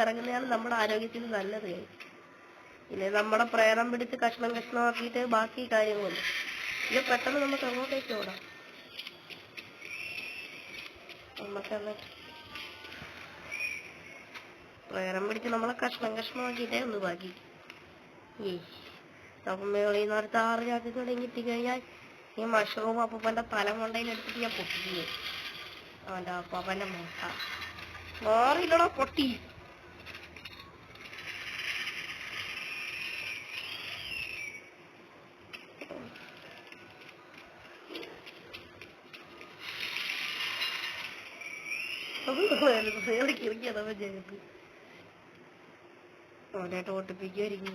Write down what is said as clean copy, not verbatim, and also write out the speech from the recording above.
ഇറങ്ങുന്നതാണ് നമ്മുടെ ആരോഗ്യത്തിന് നല്ലത്. പിന്നെ നമ്മുടെ പ്രേരം പിടിച്ച് കഷ്ണം കഷ്ണമാക്കിയിട്ട് ബാക്കി കാര്യങ്ങളുണ്ട്. ഇത് പെട്ടെന്ന് നമുക്ക് അങ്ങോട്ടേക്ക് ഓടാം. നമുക്കത് പ്രേരം പിടിച്ച് നമ്മളെ കഷ്ണം കഷ്ണമാക്കിയിട്ടേ ഒന്ന് ബാക്കി. നമുക്ക് മേളിൽ നിന്ന് ഒരു 6 ചാക്ക് കൂടെ കിട്ടിക്കഴിഞ്ഞാൽ ഈ മഷ്റൂം അപ്പൂപ്പൻ്റെ തലമുണ്ടയിലെടുത്തിട്ട് ഞാൻ പൊട്ടിക്കുക. അവൻ്റെ അപ്പാപ്പൻ്റെ മുട്ട മാറിയില്ലടാ പൊട്ടി. കിറക്കിയതവൻ ജഗത്ത് അവനായിട്ട് ഓട്ടിപ്പിക്കുമായിരിക്കും.